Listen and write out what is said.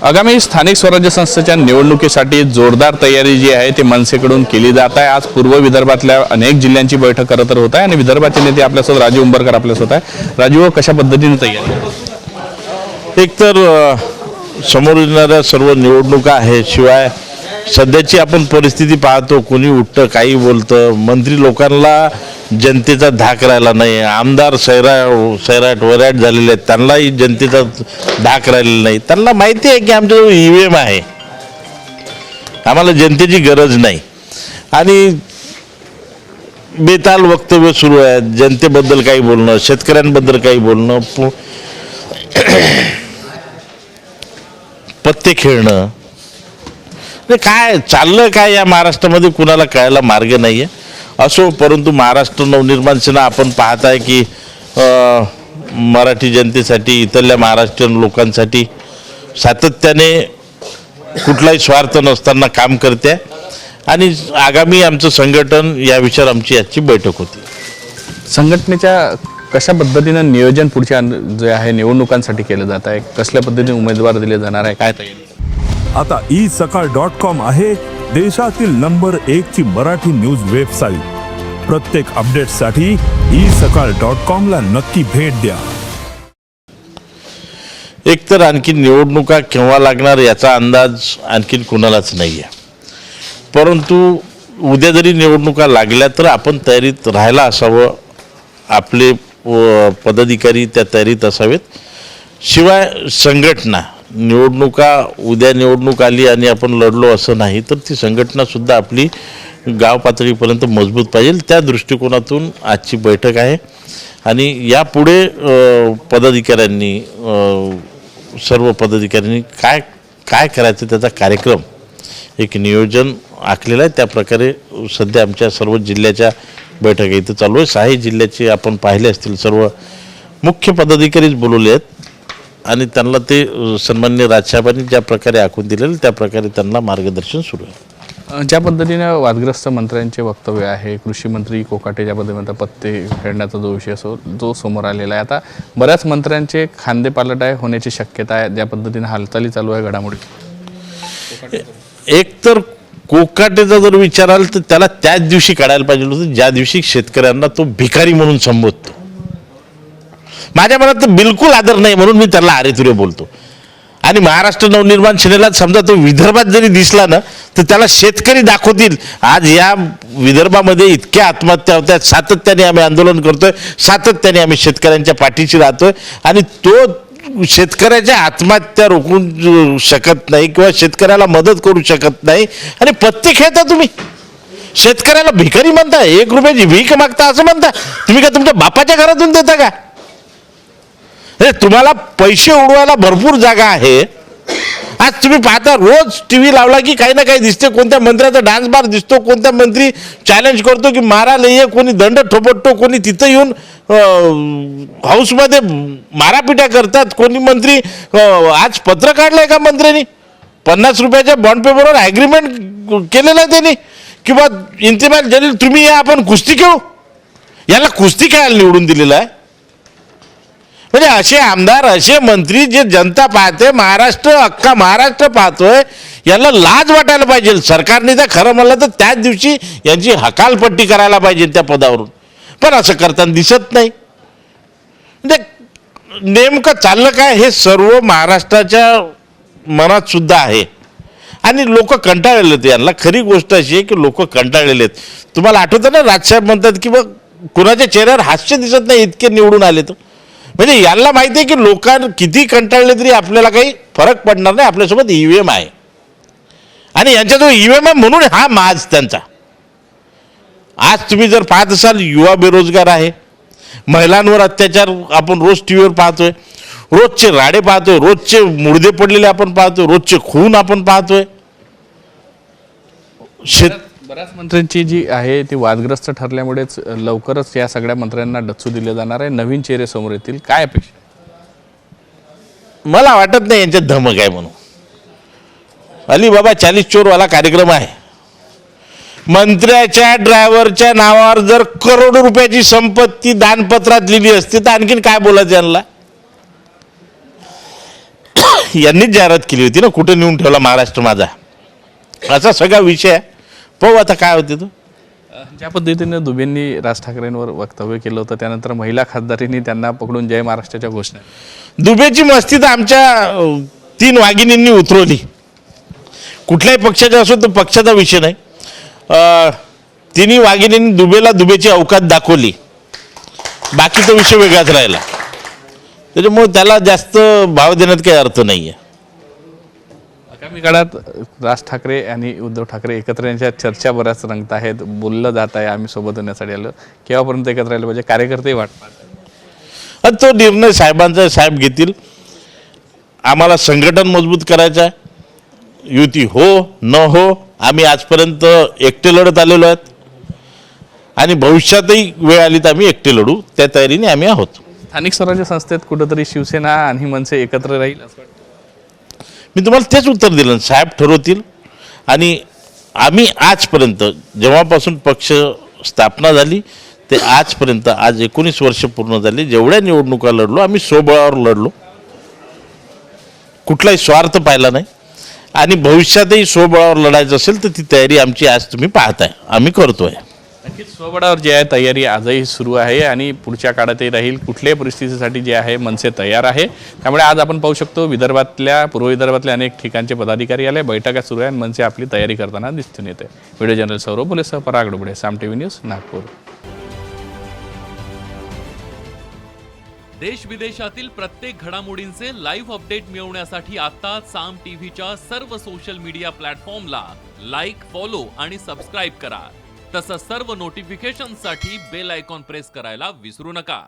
आगामी स्थानिक स्वराज्य संस्थेच्या निवडणुकीसाठी जोरदार तयारी जी आहे ती मनसेकडून केली जात आहे। आज पूर्व विदर्भातल्या अनेक जिल्ह्यांची बैठक खरं तर होत आहे आणि विदर्भाचे नेते आपल्यासोबत राजू उंबरकर आपल्यासोबत आहे। राजू, कशा पद्धतीने तयारी? एकतर समोर येणाऱ्या सर्व निवडणुका आहे, शिवाय सध्याची आपण परिस्थिती पाहतो, कोणी उठतं काही बोलतं, मंत्री लोकांना जनतेचा धाक राहिला नाही, आमदार सैराट वैराट झालेले आहेत, त्यांनाही जनतेचा धाक राहिलेला नाही। त्यांना माहिती आहे की आमच्याजवळ EVM आहे, आम्हाला जनतेची गरज नाही आणि बेताल वक्तव्य सुरू आहेत, जनतेबद्दल काही बोलणं, शेतकऱ्यांबद्दल काही बोलणं, पत्ते खेळणं, काय चाललं काय या महाराष्ट्रामध्ये कुणाला कळायला मार्ग नाही आहे। असो, परंतु महाराष्ट्र नवनिर्माण सेना आपण पाहत आहे की मराठी जनतेसाठी, इथल्या महाराष्ट्रीयन लोकांसाठी सातत्याने कुठलाही स्वार्थ नसताना काम करते आणि आगामी आमचं संघटन या विषयावर आमची आजची बैठक होती। संघटनेच्या कशा पद्धतीनं नियोजन पुढच्या जे आहे निवडणुकांसाठी केलं जात आहे, कसल्या पद्धतीने उमेदवार दिले जाणार आहे, काय तयारी? आता isakal.com आहे देशातील नंबर 1 ची मराठी न्यूज वेबसाईट। प्रत्येक अपडेटसाठी isakal.com ला नक्की भेट द्या। एकतर आणखी निवडणुका केव्हा लागणार याचा अंदाज आणखीन कुणालाच नाही आहे, परंतु उद्या जरी निवडणुका लागल्या तर आपण तयारीत राहायला असावं, आपले पदाधिकारी त्या तयारीत असावेत। शिवाय संघटना, निवडणुका उद्या निवडणूक आली आणि आपण लढलो असं नाही, तर ती संघटनासुद्धा आपली गाव पातळीपर्यंत मजबूत पाहिजे, त्या दृष्टिकोनातून आजची बैठक आहे। आणि यापुढे पदाधिकाऱ्यांनी, सर्व पदाधिकाऱ्यांनी काय काय करायचं त्याचा कार्यक्रम, एक नियोजन आखलेलं आहे। त्याप्रकारे सध्या आमच्या सर्व जिल्ह्याच्या बैठका इथं चालू आहे। 6 जिल्ह्याचे आपण पाहिले असतील, सर्व मुख्य पदाधिकारीच बोलवले आहेत आणि त्यांना ते सन्माननीय राजसाहेबांनी ज्या प्रकारे आखून दिलेलं त्या प्रकारे त्यांना मार्गदर्शन सुरू आहे। ज्या पद्धतीने वादग्रस्त मंत्र्यांचे वक्तव्य आहे, कृषी मंत्री कोकाटे ज्या पद्धतीने पत्ते खेळण्याचा जो विषय असो जो समोर आलेला आहे, आता बऱ्याच मंत्र्यांचे खांदेपालट आहे होण्याची शक्यता आहे, ज्या पद्धतीने हालचाली चालू आहे घडामोडी। एकतर कोकाटेचा जर विचाराल तर त्याला त्याच दिवशी काढायला पाहिजे होतं ज्या दिवशी शेतकऱ्यांना तो भिकारी म्हणून संबोधतो। माझ्या मनात तर बिलकुल आदर नाही म्हणून मी त्याला आरेतुरे बोलतो। आणि महाराष्ट्र नवनिर्माण सेनेला समजा तो विदर्भात जरी दिसला ना तर त्याला शेतकरी दाखवतील। आज या विदर्भामध्ये इतक्या आत्महत्या होत्या, सातत्याने आम्ही आंदोलन करतोय, सातत्याने आम्ही शेतकऱ्यांच्या पाठीशी राहतोय आणि तो शेतकऱ्याच्या आत्महत्या रोखू शकत नाही किंवा शेतकऱ्याला मदत करू शकत नाही आणि पत्ते खेळता तुम्ही, शेतकऱ्याला भिकारी म्हणता, 1 रुपयाची भीक मागता असं म्हणता। तुम्ही का तुमच्या बापाच्या घरातून देता का? तुम्हाला पैसे उडवायला भरपूर जागा आहे। आज तुम्ही पाहता, रोज टीव्ही लावला की काही ना काही दिसते, कोणत्या मंत्र्याचा डान्स बार दिसतो, कोणत्या मंत्री चॅलेंज करतो की मारा लई, कोणी दंड ठोपटतो, कोणी तिथं येऊन हाऊसमध्ये मारापिट्या करतात, कोणी मंत्री आज पत्र काढलंय का मंत्र्यांनी, 50 रुपयाच्या बॉन्ड पेपरवर ॲग्रीमेंट केलेलं आहे त्यांनी किंवा इंतिमाल जलील तुम्ही या आपण कुस्ती खेळू, याला कुस्ती खेळायला निवडून दिलेलं आहे। म्हणजे असे आमदार, असे मंत्री जे जनता पाहते, महाराष्ट्र अख्खा महाराष्ट्र पाहतोय, याला लाज वाटायला पाहिजे। सरकारने तर खरं म्हणलं तर त्याच दिवशी यांची हकालपट्टी करायला पाहिजे त्या पदावरून, पण असं करताना दिसत नाही। म्हणजे नेमकं चाललं काय हे सर्व महाराष्ट्राच्या मनात सुद्धा आहे आणि लोक कंटाळलेले आहेत। यांना खरी गोष्ट अशी आहे की लोक कंटाळलेले आहेत। तुम्हाला आठवतं ना, राजसाहेब म्हणतात की बघ कुणाच्या चेहऱ्यावर हास्य दिसत नाही, इतके निवडून आले तर। म्हणजे यांना माहिती आहे की लोकांना किती कंटाळले तरी आपल्याला काही फरक पडणार नाही, आपल्यासोबत EVM आहे आणि यांच्याजवळ EVM आहे म्हणून हा माज त्यांचा। आज तुम्ही जर पाहत असाल, युवा बेरोजगार आहे, महिलांवर अत्याचार आपण रोज टीव्हीवर पाहतोय, रोजचे राडे पाहतोय, रोजचे मुर्दे पडलेले आपण पाहतोय, रोजचे खून आपण पाहतोय। बऱ्याच मंत्र्यांची जी आहे ती वादग्रस्त ठरल्यामुळेच लवकरच या सगळ्या मंत्र्यांना डच्चू दिले जाणार आहे, नवीन चेहरे समोर येतील, काय अपेक्षा? मला वाटत नाही यांच्यात धमक आहे म्हणून। अलीबाबा 40 चोरवाला कार्यक्रम आहे, मंत्र्याच्या ड्रायव्हरच्या नावावर जर करोडो रुपयाची संपत्ती दानपत्रात लिहिली असती तर आणखीन काय बोलायचं यांना? यांनीच जाहिरात केली होती ना, कुठं नेऊन ठेवला महाराष्ट्र माझा, असा सगळा विषय आहे. पाहू आता काय होते तो. ज्या पद्धतीने दुबेंनी राज ठाकरेंवर वक्तव्य केलं होतं, त्यानंतर महिला खासदारींनी त्यांना पकडून जय महाराष्ट्राच्या घोषणा. दुबेची मस्ती तर आमच्या 3 वाघिणींनी उतरवली. कुठल्याही पक्षाचा असो तो पक्षाचा विषय नाही. तिन्ही वाघिणींनी दुबेची अवकात दाखवली, बाकी तो विषय वेगळाच राहिला. त्याच्यामुळे त्याला जास्त भाव देण्यात काही अर्थ नाही आहे. आगामी काळात राज ठाकरे आणि उद्धव ठाकरे एकत्र यांच्या चर्चा बऱ्याच रंगत आहेत, बोललं जात आहे आम्ही सोबत होण्यासाठी आलो. केव्हापर्यंत एकत्र राहिलं पाहिजे, कार्यकर्ते वाटतात? तो निर्णय साहेबांचा साहेब घेतील. आम्हाला संघटन मजबूत करायचं आहे. युती हो न हो, आम्ही आजपर्यंत एकटे लढत आलेलो आहेत आणि भविष्यातही वेळ आली तर आम्ही एकटे लढू, त्या तयारीने आम्ही आहोत. स्थानिक स्वराज्य संस्थेत कुठंतरी शिवसेना आणि मनसे एकत्र राहील असं वाटतं? मी तुम्हाला तेच उत्तर दिलं. साहेब ठरवतील. आणि आम्ही आजपर्यंत जेव्हापासून पक्ष स्थापना झाली ते आजपर्यंत, आज 19 वर्ष पूर्ण झाली, जेवढ्या निवडणुका लढलो आम्ही स्वबळावर लढलो, कुठलाही स्वार्थ पाहिला नाही. आणि भविष्यातही स्वबळावर लढायचं असेल तर ती तयारी आमची आज तुम्ही पाहताय, आम्ही करतोय. नक्कीच स्वबळावर जी आहे तयारी आजही सुरू आहे आणि पुढच्या काळातही राहील. कुठल्याही परिस्थितीसाठी जे आहे मनसे तयार आहे. त्यामुळे आज आपण पाहू शकतो विदर्भातल्या, पूर्व विदर्भातल्या अनेक ठिकाणचे पदाधिकारी आले, बैठका सुरू आहे आणि मनसे आपली तयारी करताना दिसून येते. व्हिडिओ जर्नल सौरभ बोलेसह पराग डोबळे, साम टीव्ही न्यूज, नागपूर. देश विदेशातील प्रत्येक घडामोडींचे लाईव्ह अपडेट मिळवण्यासाठी आता साम टीव्हीच्या सर्व सोशल मीडिया प्लॅटफॉर्मला लाईक, फॉलो आणि सबस्क्राईब करा. तसंच सर्व नोटिफिकेशनसाठी बेल आयकॉन प्रेस करायला विसरू नका.